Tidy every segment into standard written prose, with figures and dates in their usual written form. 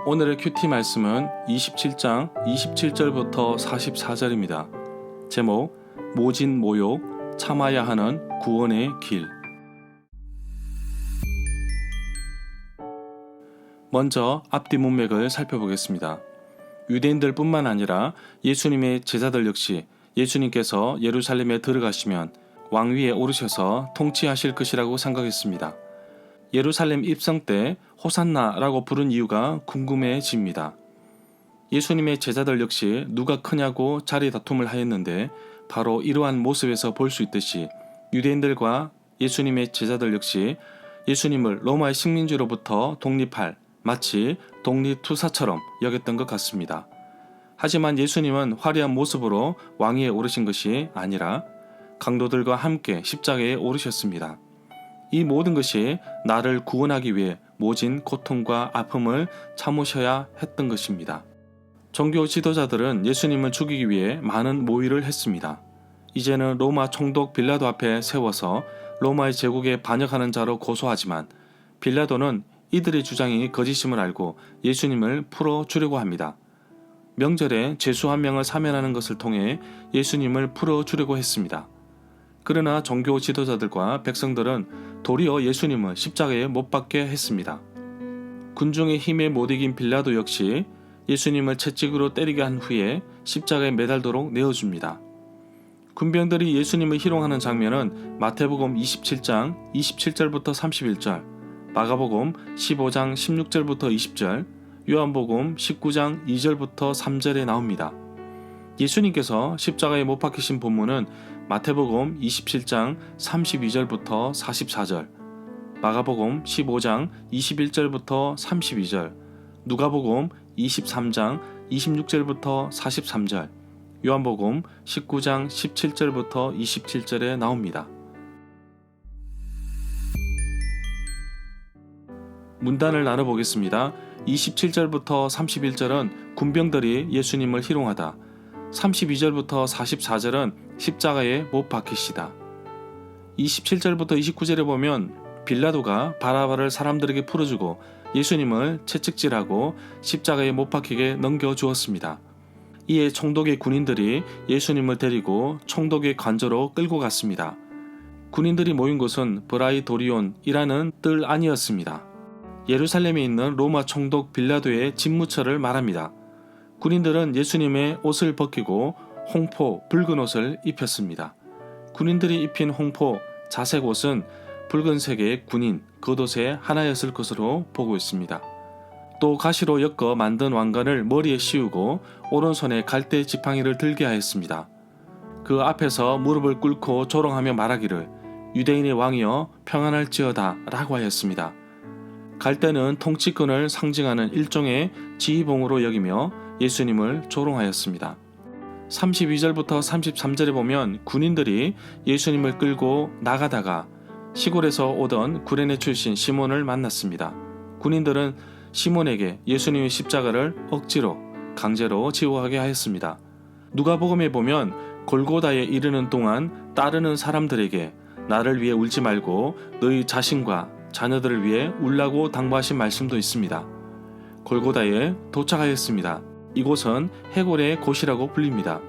오늘의 큐티 말씀은 27장 27절부터 44절입니다. 제목 모진 모욕 참아야 하는 구원의 길. 먼저 앞뒤 문맥을 살펴보겠습니다. 유대인들 뿐만 아니라 예수님의 제자들 역시 예수님께서 예루살렘에 들어가시면 왕위에 오르셔서 통치하실 것이라고 생각했습니다. 예루살렘 입성 때 호산나라고 부른 이유가 궁금해집니다. 예수님의 제자들 역시 누가 크냐고 자리 다툼을 하였는데 바로 이러한 모습에서 볼 수 있듯이 유대인들과 예수님의 제자들 역시 예수님을 로마의 식민지로부터 독립할 마치 독립투사처럼 여겼던 것 같습니다. 하지만 예수님은 화려한 모습으로 왕위에 오르신 것이 아니라 강도들과 함께 십자가에 오르셨습니다. 이 모든 것이 나를 구원하기 위해 모진 고통과 아픔을 참으셔야 했던 것입니다. 종교 지도자들은 예수님을 죽이기 위해 많은 모의를 했습니다. 이제는 로마 총독 빌라도 앞에 세워서 로마의 제국에 반역하는 자로 고소하지만 빌라도는 이들의 주장이 거짓임을 알고 예수님을 풀어주려고 합니다. 명절에 죄수 한 명을 사면하는 것을 통해 예수님을 풀어주려고 했습니다. 그러나 종교 지도자들과 백성들은 도리어 예수님을 십자가에 못 박게 했습니다. 군중의 힘에 못 이긴 빌라도 역시 예수님을 채찍으로 때리게 한 후에 십자가에 매달도록 내어줍니다. 군병들이 예수님을 희롱하는 장면은 마태복음 27장 27절부터 31절, 마가복음 15장 16절부터 20절, 요한복음 19장 2절부터 3절에 나옵니다. 예수님께서 십자가에 못 박히신 본문은 마태복음 27장 32절부터 44절, 마가복음 15장 21절부터 32절, 누가복음 23장 26절부터 43절, 요한복음 19장 17절부터 27절에 나옵니다. 문단을 나눠보겠습니다. 27절부터 31절은 군병들이 예수님을 희롱하다, 32절부터 44절은 십자가에 못 박히시다. 27절부터 29절에 보면 빌라도가 바라바를 사람들에게 풀어주고 예수님을 채찍질하고 십자가에 못 박히게 넘겨주었습니다. 이에 총독의 군인들이 예수님을 데리고 총독의 관저로 끌고 갔습니다. 군인들이 모인 곳은 브라이도리온이라는 뜰 안이었습니다. 예루살렘에 있는 로마 총독 빌라도의 집무처를 말합니다. 군인들은 예수님의 옷을 벗기고 홍포 붉은 옷을 입혔습니다. 군인들이 입힌 홍포 자색 옷은 붉은색의 군인 겉옷의 하나였을 것으로 보고 있습니다. 또 가시로 엮어 만든 왕관을 머리에 씌우고 오른손에 갈대 지팡이를 들게 하였습니다. 그 앞에서 무릎을 꿇고 조롱하며 말하기를 유대인의 왕이여 평안할지어다 라고 하였습니다. 갈대는 통치권을 상징하는 일종의 지휘봉으로 여기며 예수님을 조롱하였습니다. 32절부터 33절에 보면 군인들이 예수님을 끌고 나가다가 시골에서 오던 구레네 출신 시몬을 만났습니다. 군인들은 시몬에게 예수님의 십자가를 억지로 강제로 지워하게 하였습니다. 누가복음에 보면 골고다에 이르는 동안 따르는 사람들에게 나를 위해 울지 말고 너희 자신과 자녀들을 위해 울라고 당부하신 말씀도 있습니다. 골고다에 도착하였습니다. 이곳은 해골의 곳이라고 불립니다.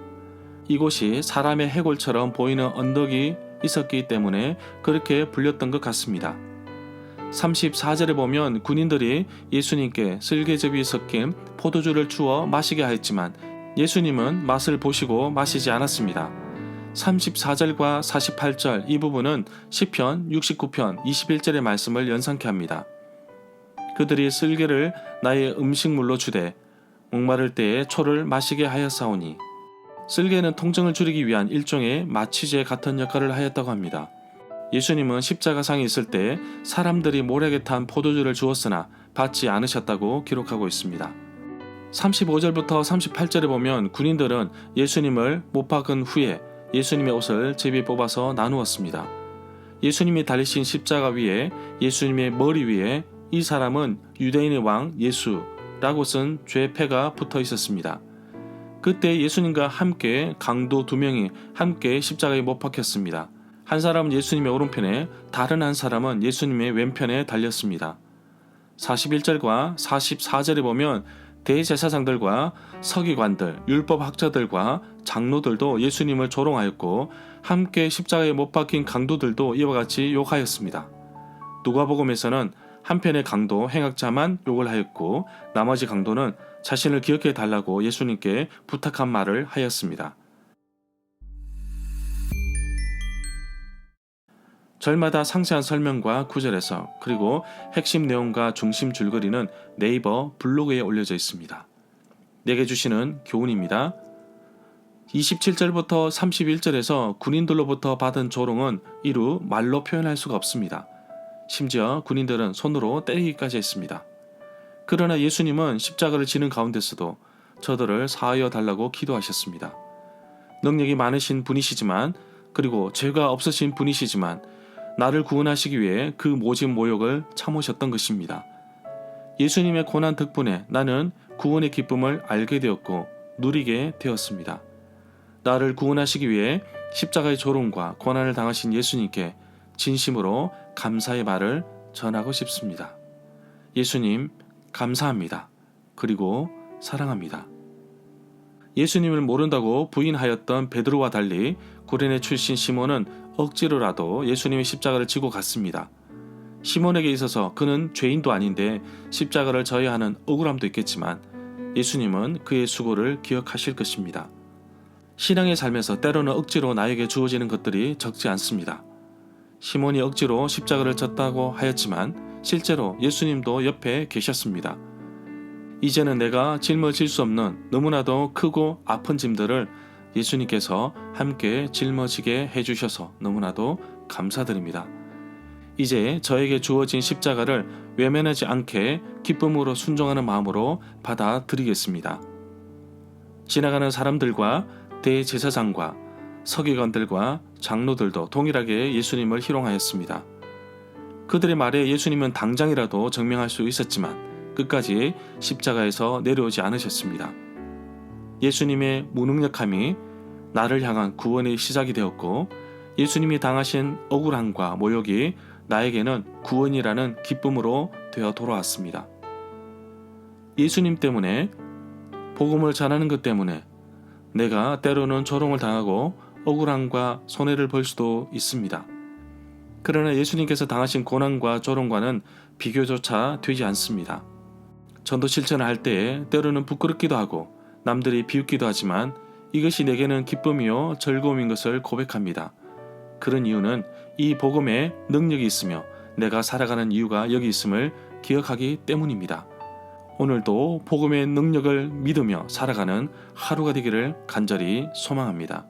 이곳이 사람의 해골처럼 보이는 언덕이 있었기 때문에 그렇게 불렸던 것 같습니다. 34절에 보면 군인들이 예수님께 쓸개즙이 섞인 포도주를 주어 마시게 하였지만 예수님은 맛을 보시고 마시지 않았습니다. 34절과 48절 이 부분은 시편 69편 21절의 말씀을 연상케 합니다. 그들이 쓸개를 나의 음식물로 주되 목마를 때에 초를 마시게 하였사오니, 쓸개는 통증을 줄이기 위한 일종의 마취제 같은 역할을 하였다고 합니다. 예수님은 십자가상에 있을 때 사람들이 모래에 탄 포도주를 주었으나 받지 않으셨다고 기록하고 있습니다. 35절부터 38절에 보면 군인들은 예수님을 못 박은 후에 예수님의 옷을 제비 뽑아서 나누었습니다. 예수님이 달리신 십자가 위에 예수님의 머리 위에 이 사람은 유대인의 왕 예수라고 쓴 죄패가 붙어 있었습니다. 그때 예수님과 함께 강도 2명이 함께 십자가에 못 박혔습니다. 한 사람은 예수님의 오른편에, 다른 한 사람은 예수님의 왼편에 달렸습니다. 41절과 44절에 보면 대제사장들과 서기관들, 율법학자들과 장로들도 예수님을 조롱하였고 함께 십자가에 못 박힌 강도들도 이와 같이 욕하였습니다. 누가복음에서는 한편의 강도 행악자만 욕을 하였고 나머지 강도는 자신을 기억해 달라고 예수님께 부탁한 말을 하였습니다. 절마다 상세한 설명과 구절에서 그리고 핵심 내용과 중심 줄거리는 네이버 블로그에 올려져 있습니다. 내게 주시는 교훈입니다. 27절부터 31절에서 군인들로부터 받은 조롱은 이루 말로 표현할 수가 없습니다. 심지어 군인들은 손으로 때리기까지 했습니다. 그러나 예수님은 십자가를 지는 가운데서도 저들을 사하여 달라고 기도하셨습니다. 능력이 많으신 분이시지만 그리고 죄가 없으신 분이시지만 나를 구원하시기 위해 그 모진 모욕을 참으셨던 것입니다. 예수님의 고난 덕분에 나는 구원의 기쁨을 알게 되었고 누리게 되었습니다. 나를 구원하시기 위해 십자가의 조롱과 고난을 당하신 예수님께 진심으로 감사의 말을 전하고 싶습니다. 예수님, 감사합니다. 그리고 사랑합니다. 예수님을 모른다고 부인하였던 베드로와 달리 구레네 출신 시몬은 억지로라도 예수님의 십자가를 지고 갔습니다. 시몬에게 있어서 그는 죄인도 아닌데 십자가를 져야 하는 억울함도 있겠지만 예수님은 그의 수고를 기억하실 것입니다. 신앙의 삶에서 때로는 억지로 나에게 주어지는 것들이 적지 않습니다. 시몬이 억지로 십자가를 졌다고 하였지만 실제로 예수님도 옆에 계셨습니다. 이제는 내가 짊어질 수 없는 너무나도 크고 아픈 짐들을 예수님께서 함께 짊어지게 해주셔서 너무나도 감사드립니다. 이제 저에게 주어진 십자가를 외면하지 않게 기쁨으로 순종하는 마음으로 받아들이겠습니다. 지나가는 사람들과 대제사장과 서기관들과 장로들도 동일하게 예수님을 희롱하였습니다. 그들의 말에 예수님은 당장이라도 증명할 수 있었지만 끝까지 십자가에서 내려오지 않으셨습니다. 예수님의 무능력함이 나를 향한 구원의 시작이 되었고 예수님이 당하신 억울함과 모욕이 나에게는 구원이라는 기쁨으로 되어 돌아왔습니다. 예수님 때문에 복음을 전하는 것 때문에 내가 때로는 조롱을 당하고 억울함과 손해를 볼 수도 있습니다. 그러나 예수님께서 당하신 고난과 조롱과는 비교조차 되지 않습니다. 전도 실천을 할 때에 때로는 부끄럽기도 하고 남들이 비웃기도 하지만 이것이 내게는 기쁨이요 즐거움인 것을 고백합니다. 그런 이유는 이 복음에 능력이 있으며 내가 살아가는 이유가 여기 있음을 기억하기 때문입니다. 오늘도 복음의 능력을 믿으며 살아가는 하루가 되기를 간절히 소망합니다.